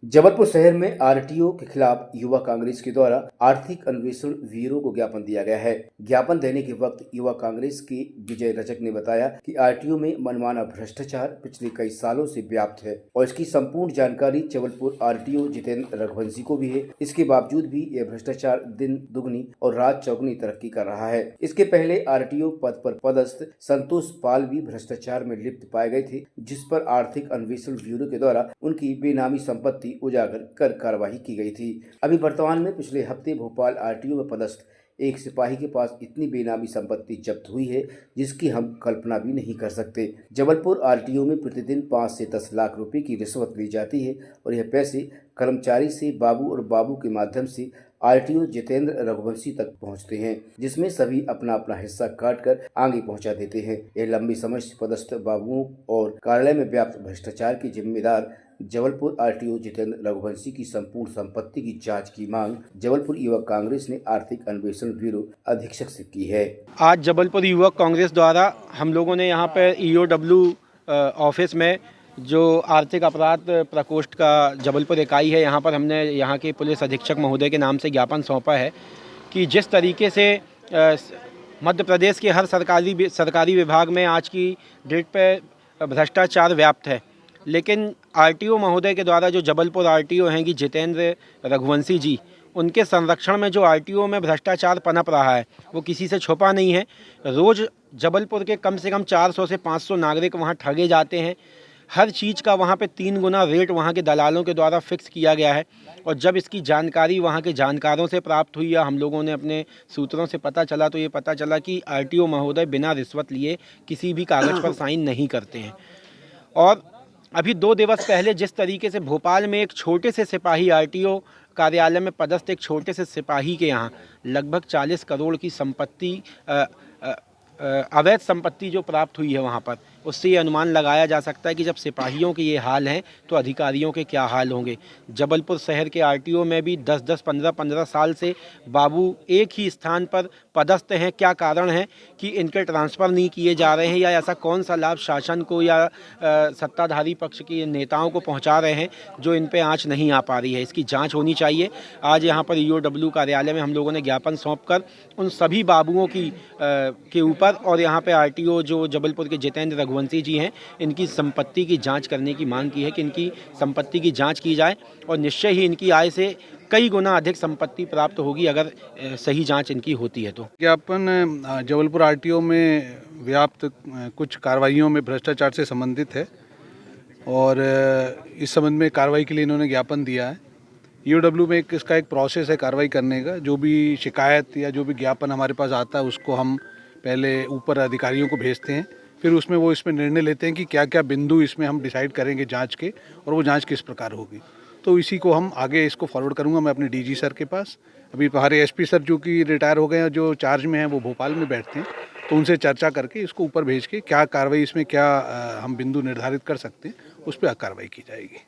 जबलपुर शहर में आरटीओ के खिलाफ युवा कांग्रेस के द्वारा आर्थिक अन्वेषण ब्यूरो को ज्ञापन दिया गया है। ज्ञापन देने के वक्त युवा कांग्रेस के विजय रजक ने बताया कि आरटीओ में मनमाना भ्रष्टाचार पिछले कई सालों से व्याप्त है और इसकी संपूर्ण जानकारी जबलपुर आरटीओ जितेंद्र रघुवंशी को भी है। इसके बावजूद भी यह भ्रष्टाचार दिन दुगनी और रात चौगुनी तरक्की कर रहा है। इसके पहले आरटीओ पद पर पदस्थ संतोष पाल भी भ्रष्टाचार में लिप्त पाए गए थे, जिस पर आर्थिक अन्वेषण ब्यूरो के द्वारा उनकी बेनामी संपत्ति उजागर कर कार्रवाई की गई थी। अभी वर्तमान में पिछले हफ्ते भोपाल आरटीओ में पदस्थ एक सिपाही के पास इतनी बेनामी संपत्ति जब्त हुई है जिसकी हम कल्पना भी नहीं कर सकते। जबलपुर आरटीओ में प्रतिदिन 5 से 10 लाख रुपए की रिश्वत ली जाती है और यह पैसे कर्मचारी से बाबू और बाबू के माध्यम से आरटीओ जितेंद्र रघुवंशी तक पहुंचते हैं, जिसमें सभी अपना अपना हिस्सा काट कर आगे पहुंचा देते हैं। यह लंबी समय से पदस्थ बाबुओं और कार्यालय में व्याप्त भ्रष्टाचार के जिम्मेदार जबलपुर आरटीओ जितेंद्र रघुवंशी की संपूर्ण संपत्ति की जांच की मांग जबलपुर युवक कांग्रेस ने आर्थिक अन्वेषण ब्यूरो अधीक्षक से की है। आज जबलपुर युवक कांग्रेस द्वारा हम लोगों ने यहाँ पर ईओडब्ल्यू ऑफिस में जो आर्थिक अपराध प्रकोष्ठ का जबलपुर इकाई है, यहाँ पर हमने यहाँ के पुलिस अधीक्षक महोदय के नाम से ज्ञापन सौंपा है कि जिस तरीके से मध्य प्रदेश के हर सरकारी विभाग में आज की डेट पे भ्रष्टाचार व्याप्त है, लेकिन आरटीओ महोदय के द्वारा जो जबलपुर आरटीओ हैं कि जितेंद्र रघुवंशी जी, उनके संरक्षण में जो आरटीओ में भ्रष्टाचार पनप रहा है वो किसी से छुपा नहीं है। रोज़ जबलपुर के कम से कम 400 से 500 नागरिक वहाँ ठगे जाते हैं। हर चीज़ का वहाँ पे 3 गुना रेट वहाँ के दलालों के द्वारा फिक्स किया गया है और जब इसकी जानकारी वहाँ के जानकारों से प्राप्त हुई या हम लोगों ने अपने सूत्रों से पता चला तो ये पता चला कि आरटीओ महोदय बिना रिश्वत लिए किसी भी कागज़ पर साइन नहीं करते हैं। और अभी 2 दिवस पहले जिस तरीके से भोपाल में एक छोटे से सिपाही आरटीओ कार्यालय में पदस्थ एक छोटे से सिपाही के यहाँ लगभग 40 करोड़ की संपत्ति अवैध संपत्ति जो प्राप्त हुई है, वहाँ पर उससे ये अनुमान लगाया जा सकता है कि जब सिपाहियों के ये हाल हैं तो अधिकारियों के क्या हाल होंगे। जबलपुर शहर के आरटीओ में भी 10-10, 15-15 साल से बाबू एक ही स्थान पर पदस्थ हैं। क्या कारण है कि इनके ट्रांसफ़र नहीं किए जा रहे हैं या ऐसा कौन सा लाभ शासन को या सत्ताधारी पक्ष के नेताओं को पहुँचा रहे हैं जो इन पर आँच नहीं आ पा रही है। इसकी जाँच होनी चाहिए। आज यहाँ पर ईओडब्ल्यू कार्यालय में हम लोगों ने ज्ञापन सौंप कर उन सभी बाबुओं के ऊपर और यहाँ पे आरटीओ जो जबलपुर के जितेंद्र रघुवंशी जी हैं, इनकी संपत्ति की जांच करने की मांग की है कि इनकी संपत्ति की जांच की जाए और निश्चय ही इनकी आय से कई गुना अधिक संपत्ति प्राप्त होगी अगर सही जांच इनकी होती है तो। ज्ञापन जबलपुर आरटीओ में व्याप्त कुछ कार्रवाइयों में भ्रष्टाचार से संबंधित है और इस संबंध में कार्रवाई के लिए इन्होंने ज्ञापन दिया है। ईओडब्ल्यू में इसका एक प्रोसेस है कार्रवाई करने का। जो भी शिकायत या जो भी ज्ञापन हमारे पास आता है उसको हम पहले ऊपर अधिकारियों को भेजते हैं, फिर उसमें वो इसमें निर्णय लेते हैं कि क्या क्या बिंदु इसमें हम डिसाइड करेंगे जांच के और वो जांच किस प्रकार होगी। तो इसी को हम आगे इसको फॉरवर्ड करूंगा मैं अपने डीजी सर के पास। अभी हमारे एसपी सर जो कि रिटायर हो गए हैं, जो चार्ज में हैं, वो भोपाल में बैठते हैं, तो उनसे चर्चा करके इसको ऊपर भेज के क्या कार्रवाई इसमें क्या हम बिंदु निर्धारित कर सकते हैं उस पर कार्रवाई की जाएगी।